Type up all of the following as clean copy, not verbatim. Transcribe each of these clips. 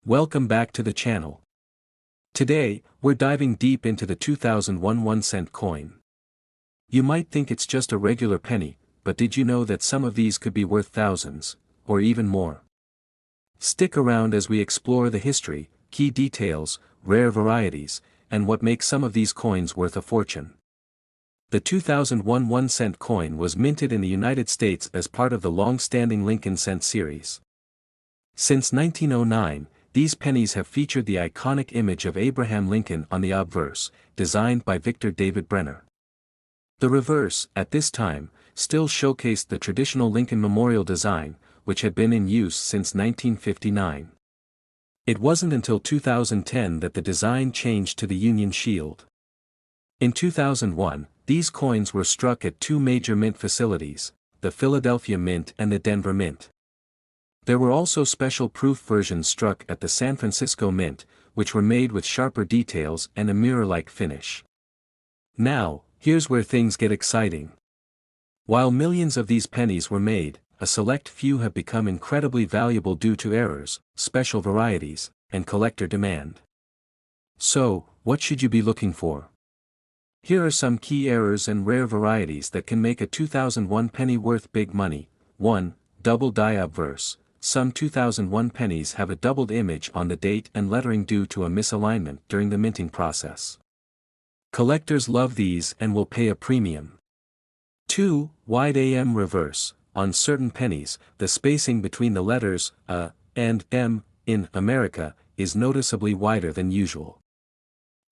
Welcome back to the channel. Today, we're diving deep into the 2001 1-cent coin. You might think it's just a regular penny, but did you know that some of these could be worth thousands, or even more? Stick around as we explore the history, key details, rare varieties, and what makes some of these coins worth a fortune. The 2001 1-cent coin was minted in the United States as part of the long-standing Lincoln cent series. Since 1909, these pennies have featured the iconic image of Abraham Lincoln on the obverse, designed by Victor David Brenner. The reverse, at this time, still showcased the traditional Lincoln Memorial design, which had been in use since 1959. It wasn't until 2010 that the design changed to the Union Shield. In 2001, these coins were struck at two major mint facilities, the Philadelphia Mint and the Denver Mint. There were also special proof versions struck at the San Francisco Mint, which were made with sharper details and a mirror-like finish. Now, here's where things get exciting. While millions of these pennies were made, a select few have become incredibly valuable due to errors, special varieties, and collector demand. So, what should you be looking for? Here are some key errors and rare varieties that can make a 2001 penny worth big money. 1. Double die obverse. Some 2001 pennies have a doubled image on the date and lettering due to a misalignment during the minting process. Collectors love these and will pay a premium. 2. Wide AM reverse. On certain pennies, the spacing between the letters A and M in America is noticeably wider than usual.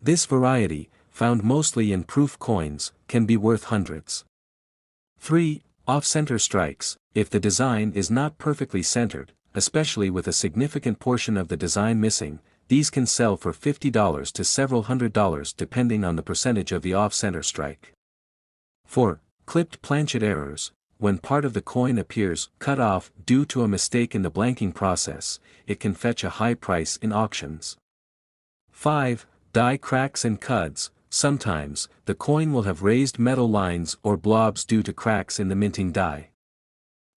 This variety, found mostly in proof coins, can be worth hundreds. 3. Off-center strikes. If the design is not perfectly centered, especially with a significant portion of the design missing, these can sell for $50 to several $100s depending on the percentage of the off-center strike. 4. Clipped planchet errors. When part of the coin appears cut off due to a mistake in the blanking process, it can fetch a high price in auctions. 5. Die cracks and cuds. Sometimes, the coin will have raised metal lines or blobs due to cracks in the minting die.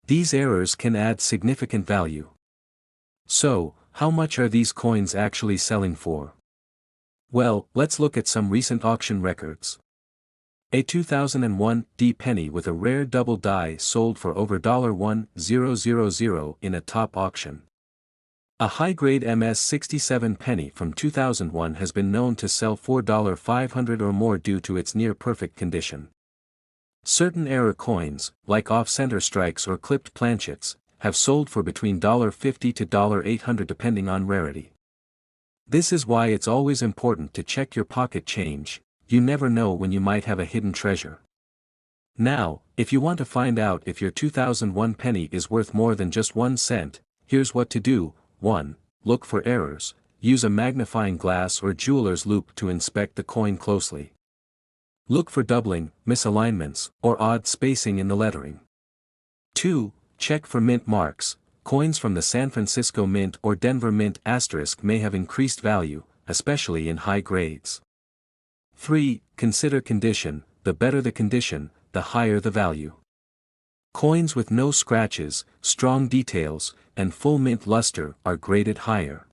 These errors can add significant value. So, how much are these coins actually selling for? Well, let's look at some recent auction records. A 2001 D penny with a rare double die sold for over $1,000 in a top auction. A high-grade MS-67 penny from 2001 has been known to sell for $500 or more due to its near-perfect condition. Certain error coins, like off-center strikes or clipped planchets, have sold for between $50 to $800 depending on rarity. This is why it's always important to check your pocket change. You never know when you might have a hidden treasure. Now, if you want to find out if your 2001 penny is worth more than just 1 cent, here's what to do. 1. Look for errors. Use a magnifying glass or jeweler's loupe to inspect the coin closely. Look for doubling, misalignments, or odd spacing in the lettering. 2. Check for mint marks. Coins from the San Francisco Mint or Denver Mint * may have increased value, especially in high grades. 3. Consider condition. The better the condition, the higher the value. Coins with no scratches, strong details, and full mint luster are graded higher.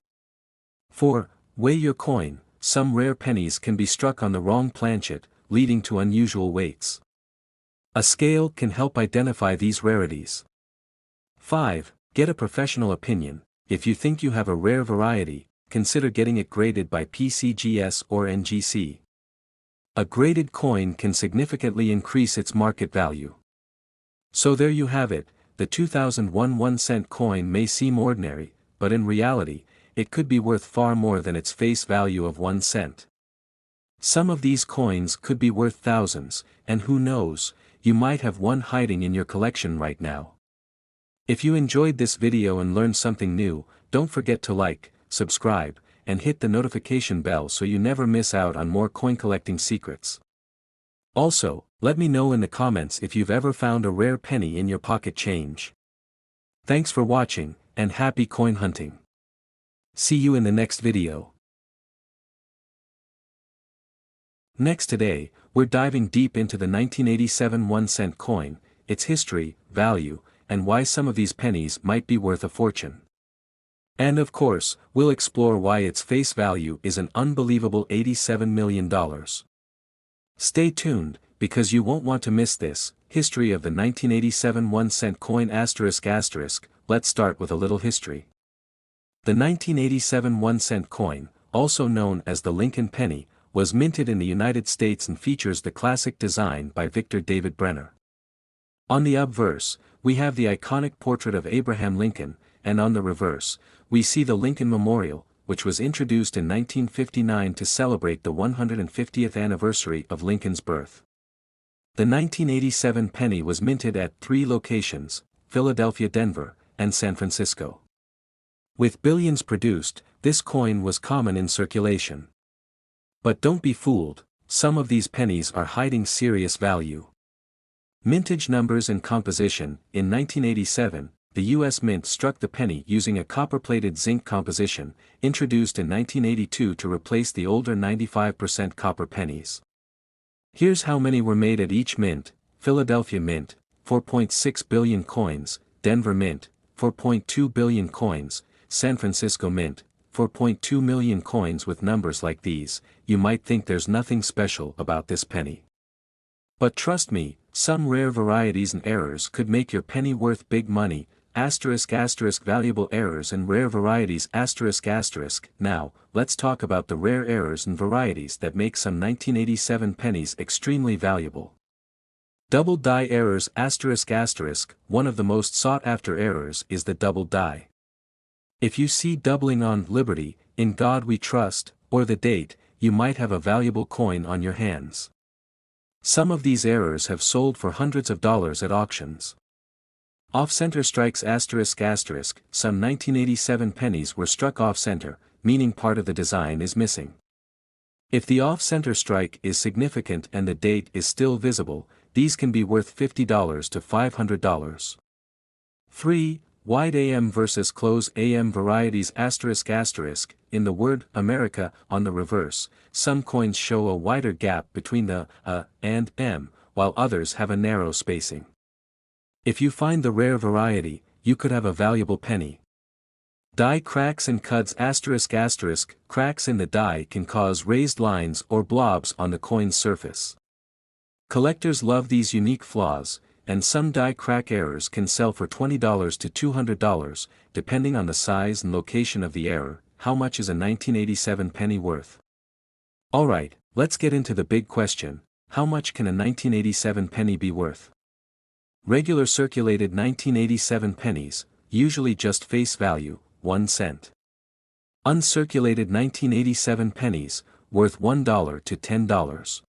4. Weigh your coin. Some rare pennies can be struck on the wrong planchet, leading to unusual weights. A scale can help identify these rarities. 5. Get a professional opinion. If you think you have a rare variety, consider getting it graded by PCGS or NGC. A graded coin can significantly increase its market value. So there you have it. The 2001 1-cent coin may seem ordinary, but in reality, it could be worth far more than its face value of 1 cent. Some of these coins could be worth thousands, and who knows, you might have one hiding in your collection right now. If you enjoyed this video and learned something new, don't forget to like, subscribe, and hit the notification bell so you never miss out on more coin collecting secrets. Also, let me know in the comments if you've ever found a rare penny in your pocket change. Thanks for watching, and happy coin hunting. See you in the next video. Next today, we're diving deep into the 1987 1-cent coin, its history, value, and why some of these pennies might be worth a fortune. And of course, we'll explore why its face value is an unbelievable $87 million. Stay tuned, because you won't want to miss this. History of the 1987 1-cent coin ***. Let's start with a little history. The 1987 1-cent coin, also known as the Lincoln penny, was minted in the United States and features the classic design by Victor David Brenner. On the obverse, we have the iconic portrait of Abraham Lincoln, and on the reverse, we see the Lincoln Memorial, which was introduced in 1959 to celebrate the 150th anniversary of Lincoln's birth. The 1987 penny was minted at 3 locations, Philadelphia, Denver, and San Francisco. With billions produced, this coin was common in circulation. But don't be fooled, some of these pennies are hiding serious value. Mintage numbers and composition. In 1987, the U.S. Mint struck the penny using a copper-plated zinc composition, introduced in 1982 to replace the older 95% copper pennies. Here's how many were made at each mint: Philadelphia Mint, 4.6 billion coins, Denver Mint, 4.2 billion coins, San Francisco Mint, 4.2 million coins. With numbers like these, you might think there's nothing special about this penny. But trust me, some rare varieties and errors could make your penny worth big money. Valuable errors and rare varieties ***. Now, let's talk about the rare errors and varieties that make some 1987 pennies extremely valuable. Double die errors ***. One of the most sought after errors is the double die. If you see doubling on Liberty, In God We Trust, or the date, you might have a valuable coin on your hands. Some of these errors have sold for hundreds of dollars at auctions. Off-center strikes ***. Some 1987 pennies were struck off-center, meaning part of the design is missing. If the off-center strike is significant and the date is still visible, these can be worth $50 to $500. 3. Wide AM versus close AM varieties ***. In the word America, on the reverse, some coins show a wider gap between the and M, while others have a narrow spacing. If you find the rare variety, you could have a valuable penny. Die cracks and cuts ***. Cracks in the die can cause raised lines or blobs on the coin's surface. Collectors love these unique flaws, and some die crack errors can sell for $20 to $200, depending on the size and location of the error. How much is a 1987 penny worth? Alright, let's get into the big question: how much can a 1987 penny be worth? Regular circulated 1987 pennies, usually just face value, 1 cent. Uncirculated 1987 pennies, worth $1 to $10.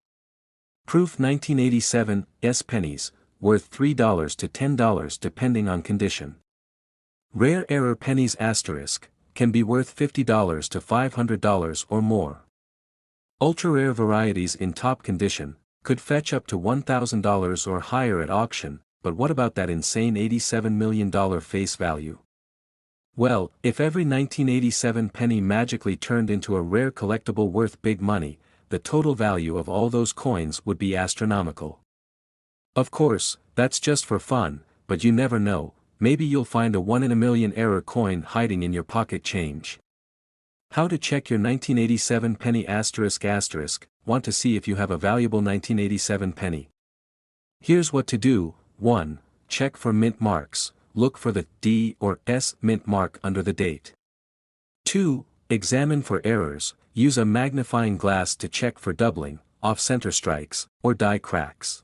Proof 1987 S pennies, worth $3 to $10 depending on condition. Rare error pennies ***, can be worth $50 to $500 or more. Ultra-rare varieties in top condition, could fetch up to $1,000 or higher at auction. But what about that insane $87 million face value? Well, if every 1987 penny magically turned into a rare collectible worth big money, the total value of all those coins would be astronomical. Of course, that's just for fun, but you never know, maybe you'll find a 1 in a million error coin hiding in your pocket change. How to check your 1987 penny ***. Want to see if you have a valuable 1987 penny? Here's what to do. 1. Check for mint marks, look for the D or S mint mark under the date. 2. Examine for errors, use a magnifying glass to check for doubling, off-center strikes, or die cracks.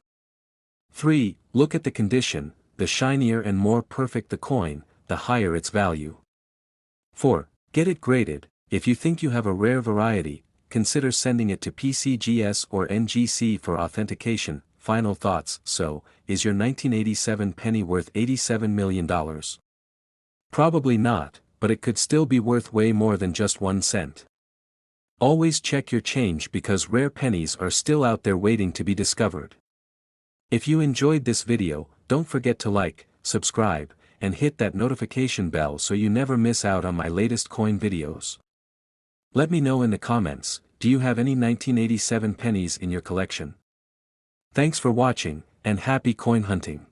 3. Look at the condition, the shinier and more perfect the coin, the higher its value. 4. Get it graded. If you think you have a rare variety, consider sending it to PCGS or NGC for authentication. Final thoughts. So, is your 1987 penny worth $87 million? Probably not, but it could still be worth way more than just 1 cent. Always check your change because rare pennies are still out there waiting to be discovered. If you enjoyed this video, don't forget to like, subscribe, and hit that notification bell so you never miss out on my latest coin videos. Let me know in the comments, do you have any 1987 pennies in your collection? Thanks for watching, and happy coin hunting!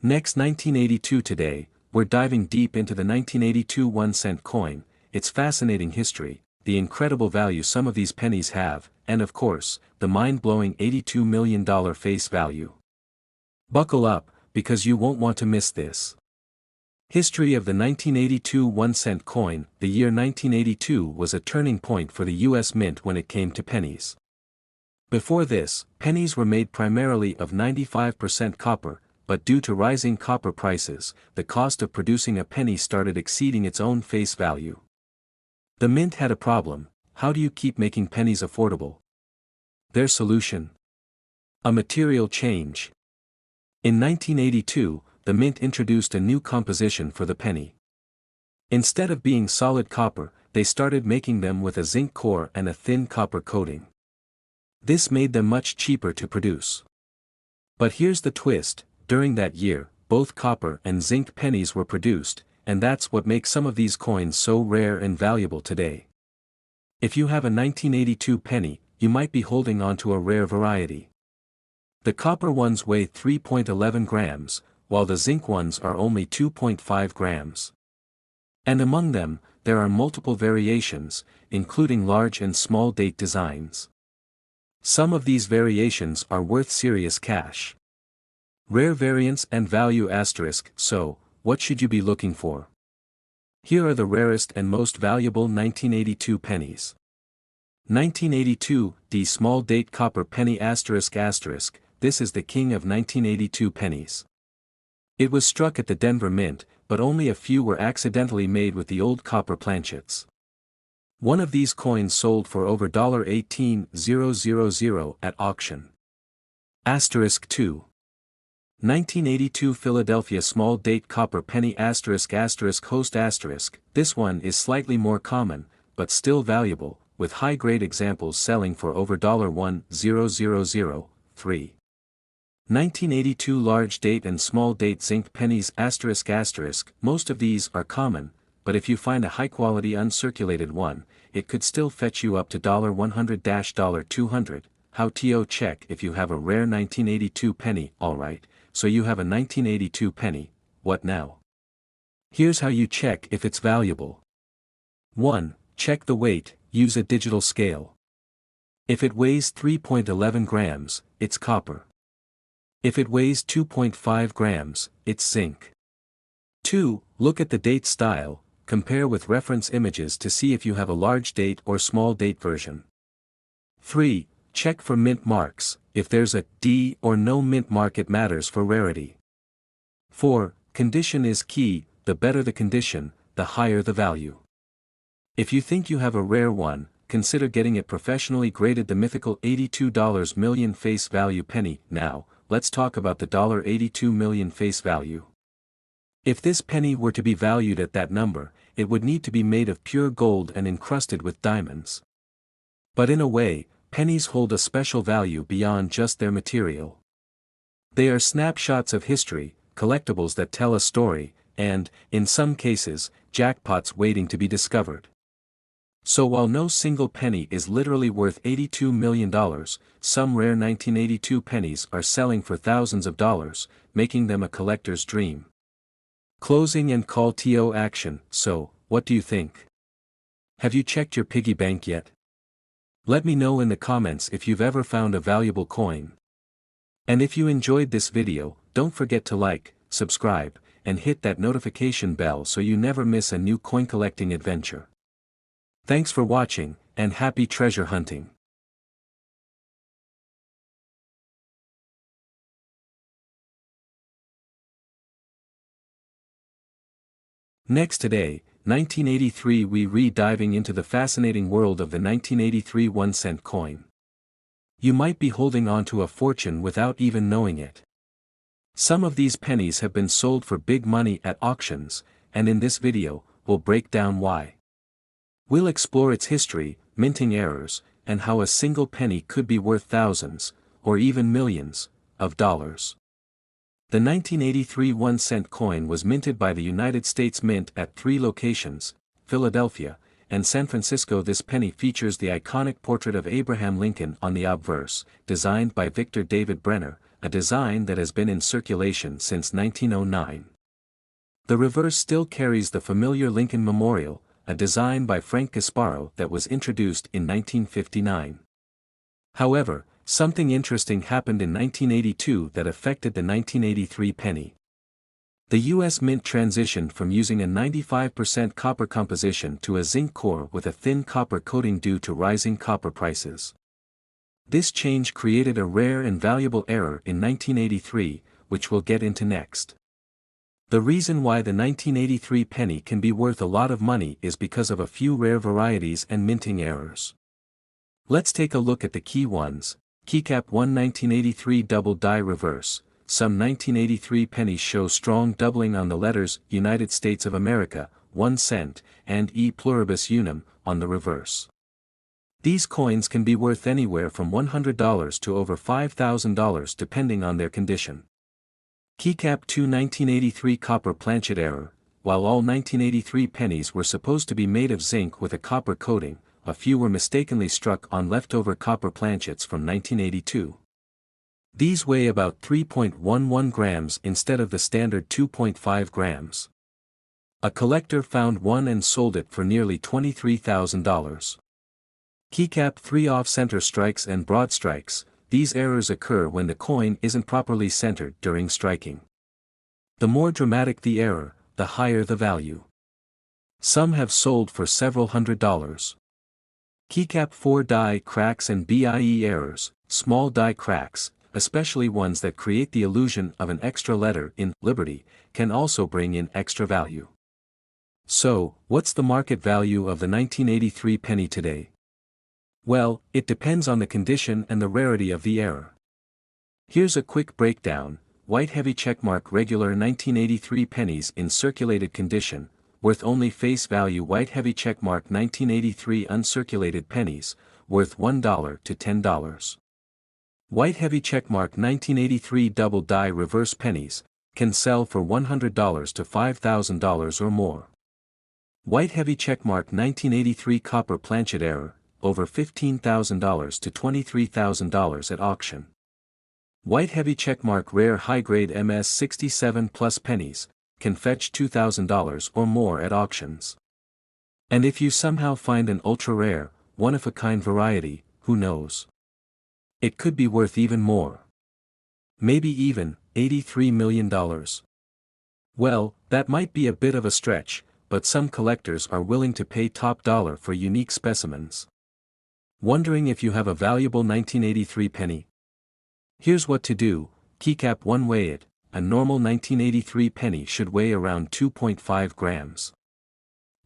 Next, 1982. Today, we're diving deep into the 1982 1-cent coin, its fascinating history, the incredible value some of these pennies have, and of course, the mind-blowing $82 million face value. Buckle up, because you won't want to miss this. History of the 1982 1-cent coin. The year 1982 was a turning point for the US Mint when it came to pennies. Before this, pennies were made primarily of 95% copper, but due to rising copper prices, the cost of producing a penny started exceeding its own face value. The Mint had a problem: how do you keep making pennies affordable? Their solution? A material change. In 1982, the Mint introduced a new composition for the penny. Instead of being solid copper, they started making them with a zinc core and a thin copper coating. This made them much cheaper to produce. But here's the twist: during that year, both copper and zinc pennies were produced, and that's what makes some of these coins so rare and valuable today. If you have a 1982 penny, you might be holding on to a rare variety. The copper ones weigh 3.11 grams, while the zinc ones are only 2.5 grams. And among them, there are multiple variations, including large and small date designs. Some of these variations are worth serious cash. Rare variants and value asterisk. So, what should you be looking for? Here are the rarest and most valuable 1982 pennies. 1982, the small date copper penny asterisk asterisk. This is the king of 1982 pennies. It was struck at the Denver Mint, but only a few were accidentally made with the old copper planchets. One of these coins sold for over $18,000 at auction. Asterisk 2. 1982 Philadelphia small date copper penny asterisk asterisk host asterisk. This one is slightly more common, but still valuable, with high-grade examples selling for over $1,000,3. 1982 large date and small date zinc pennies asterisk asterisk. Most of these are common, but if you find a high-quality uncirculated one, it could still fetch you up to $100-$200. How to check if you have a rare 1982 penny? Alright, so you have a 1982 penny, what now? Here's how you check if it's valuable. 1. Check the weight, use a digital scale. If it weighs 3.11 grams, it's copper. If it weighs 2.5 grams, it's zinc. 2. Look at the date style, compare with reference images to see if you have a large date or small date version. 3. Check for mint marks. If there's a D or no mint mark, it matters for rarity. 4. Condition is key. The better the condition, the higher the value. If you think you have a rare one, consider getting it professionally graded. The mythical $82 million face value penny. Now, let's talk about the $82 million face value. If this penny were to be valued at that number, it would need to be made of pure gold and encrusted with diamonds. But in a way, pennies hold a special value beyond just their material. They are snapshots of history, collectibles that tell a story, and, in some cases, jackpots waiting to be discovered. So while no single penny is literally worth $82 million, some rare 1982 pennies are selling for thousands of dollars, making them a collector's dream. Closing and call to action. So, what do you think? Have you checked your piggy bank yet? Let me know in the comments if you've ever found a valuable coin. And if you enjoyed this video, don't forget to like, subscribe, and hit that notification bell so you never miss a new coin collecting adventure. Thanks for watching, and happy treasure hunting. Next today, 1983, we re-diving into the fascinating world of the 1983 1-cent coin. You might be holding on to a fortune without even knowing it. Some of these pennies have been sold for big money at auctions, and in this video, we'll break down why. We'll explore its history, minting errors, and how a single penny could be worth thousands, or even millions, of dollars. The 1983 1-cent coin was minted by the United States Mint at 3 locations, Philadelphia, and San Francisco. This penny features the iconic portrait of Abraham Lincoln on the obverse, designed by Victor David Brenner, a design that has been in circulation since 1909. The reverse still carries the familiar Lincoln Memorial, a design by Frank Gasparro that was introduced in 1959. However, something interesting happened in 1982 that affected the 1983 penny. The U.S. Mint transitioned from using a 95% copper composition to a zinc core with a thin copper coating due to rising copper prices. This change created a rare and valuable error in 1983, which we'll get into next. The reason why the 1983 penny can be worth a lot of money is because of a few rare varieties and minting errors. Let's take a look at the key ones. Keycap 1 1983 double die reverse. Some 1983 pennies show strong doubling on the letters United States of America, 1 cent, and E pluribus unum, on the reverse. These coins can be worth anywhere from $100 to over $5,000 depending on their condition. Keycap 2 1983 copper planchet error. While all 1983 pennies were supposed to be made of zinc with a copper coating, a few were mistakenly struck on leftover copper planchets from 1982. These weigh about 3.11 grams instead of the standard 2.5 grams. A collector found one and sold it for nearly $23,000. Keycap 3 off-center strikes and broad strikes. These errors occur when the coin isn't properly centered during striking. The more dramatic the error, the higher the value. Some have sold for several $100s. Keycap 4 die cracks and BIE errors. Small die cracks, especially ones that create the illusion of an extra letter in Liberty, can also bring in extra value. So, what's the market value of the 1983 penny today? Well, it depends on the condition and the rarity of the error. Here's a quick breakdown. White heavy checkmark regular 1983 pennies in circulated condition, worth only face value. White heavy checkmark 1983 uncirculated pennies, worth $1 to $10. White heavy checkmark 1983 double die reverse pennies, can sell for $100 to $5,000 or more. White heavy checkmark 1983 copper planchet error, over $15,000 to $23,000 at auction. White heavy checkmark rare high-grade MS 67 plus pennies, can fetch $2,000 or more at auctions. And if you somehow find an ultra-rare, one-of-a-kind variety, who knows? It could be worth even more. Maybe even $83 million. Well, that might be a bit of a stretch, but some collectors are willing to pay top dollar for unique specimens. Wondering if you have a valuable 1983 penny? Here's what to do. Keycap 1 weigh it. A normal 1983 penny should weigh around 2.5 grams.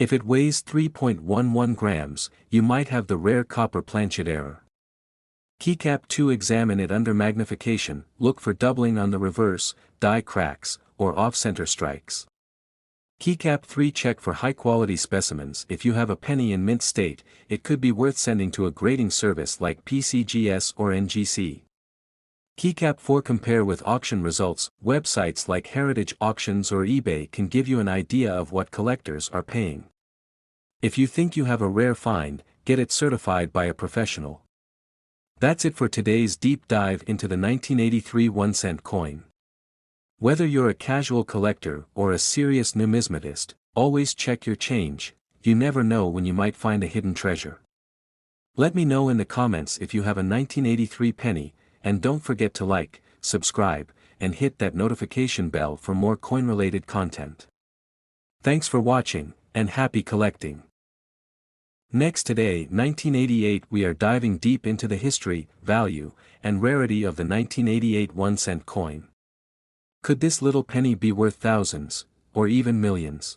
If it weighs 3.11 grams, you might have the rare copper planchet error. Keycap 2 examine it under magnification, look for doubling on the reverse, die cracks, or off-center strikes. Keycap 3 check for high-quality specimens. If you have a penny in mint state, it could be worth sending to a grading service like PCGS or NGC. Keycap 4 compare with auction results. Websites like Heritage Auctions or eBay can give you an idea of what collectors are paying. If you think you have a rare find, get it certified by a professional. That's it for today's deep dive into the 1983 1-cent coin. Whether you're a casual collector or a serious numismatist, always check your change. You never know when you might find a hidden treasure. Let me know in the comments if you have a 1983 penny, and don't forget to like, subscribe, and hit that notification bell for more coin-related content. Thanks for watching, and happy collecting. Next today, 1988, we are diving deep into the history, value, and rarity of the 1988 1-cent coin. Could this little penny be worth thousands, or even millions?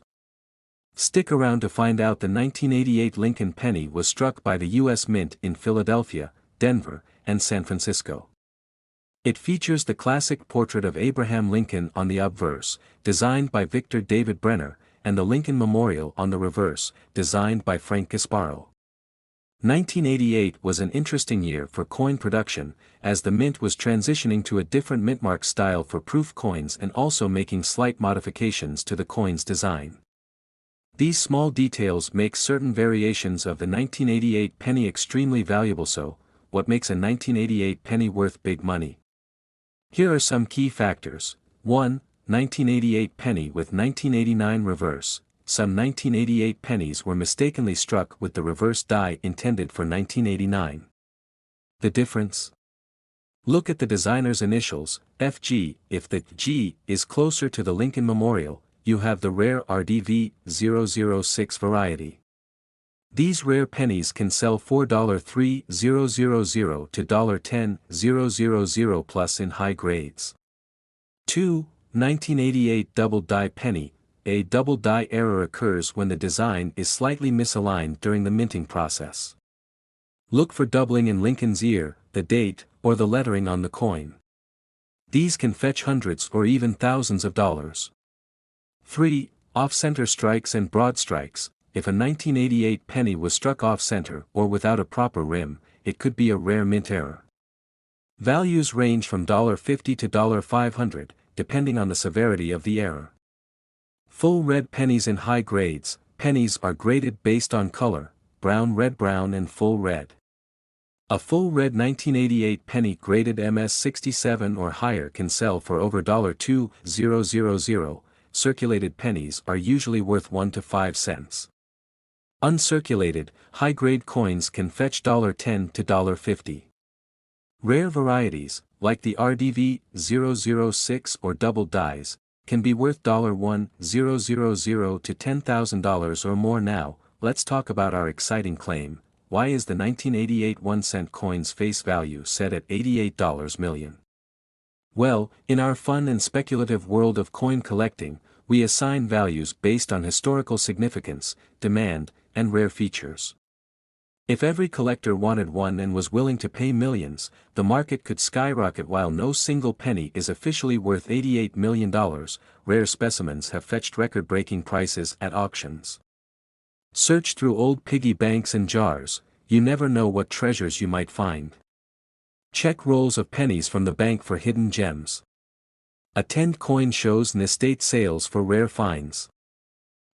Stick around to find out. The 1988 Lincoln penny was struck by the U.S. Mint in Philadelphia, Denver, and San Francisco. It features the classic portrait of Abraham Lincoln on the obverse, designed by Victor David Brenner, and the Lincoln Memorial on the reverse, designed by Frank Gasparro. 1988 was an interesting year for coin production, as the mint was transitioning to a different mintmark style for proof coins and also making slight modifications to the coin's design. These small details make certain variations of the 1988 penny extremely valuable. So, what makes a 1988 penny worth big money? Here are some key factors. 1. 1988 penny with 1989 reverse. Some 1988 pennies were mistakenly struck with the reverse die intended for 1989. The difference? Look at the designer's initials, FG. If the G is closer to the Lincoln Memorial, you have the rare RDV 006 variety. These rare pennies can sell for $3,000 to $10,000 plus in high grades. 2. 1988 double die penny. A double die error occurs when the design is slightly misaligned during the minting process. Look for doubling in Lincoln's ear, the date, or the lettering on the coin. These can fetch hundreds or even thousands of dollars. 3. Off-center strikes and broad strikes. If a 1988 penny was struck off-center or without a proper rim, it could be a rare mint error. Values range from $50 to $500, depending on the severity of the error. Full red pennies in high grades. Pennies are graded based on color, brown, and full red. A full red 1988 penny graded MS67 or higher can sell for over $2,000. Circulated pennies are usually worth 1 to 5 cents. Uncirculated, high-grade coins can fetch $10 to $50. Rare varieties, like the RDV 006 or double dies, can be worth $1,000 to $10,000 or more. Now, let's talk about our exciting claim. Why is the 1988 1-cent coin's face value set at $88 million? Well, in our fun and speculative world of coin collecting, we assign values based on historical significance, demand, and rare features. If every collector wanted one and was willing to pay millions, the market could skyrocket. While no single penny is officially worth $88 million, rare specimens have fetched record-breaking prices at auctions. Search through old piggy banks and jars, you never know what treasures you might find. Check rolls of pennies from the bank for hidden gems. Attend coin shows and estate sales for rare finds.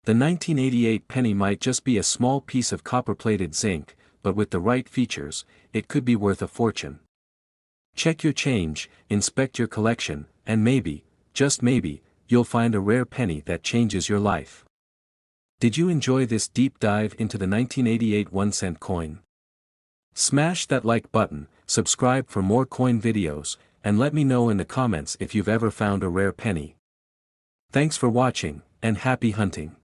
The 1988 penny might just be a small piece of copper-plated zinc, but with the right features, it could be worth a fortune. Check your change, inspect your collection, and maybe, just maybe, you'll find a rare penny that changes your life. Did you enjoy this deep dive into the 1988 1-cent coin? Smash that like button, subscribe for more coin videos, and let me know in the comments if you've ever found a rare penny. Thanks for watching, and happy hunting.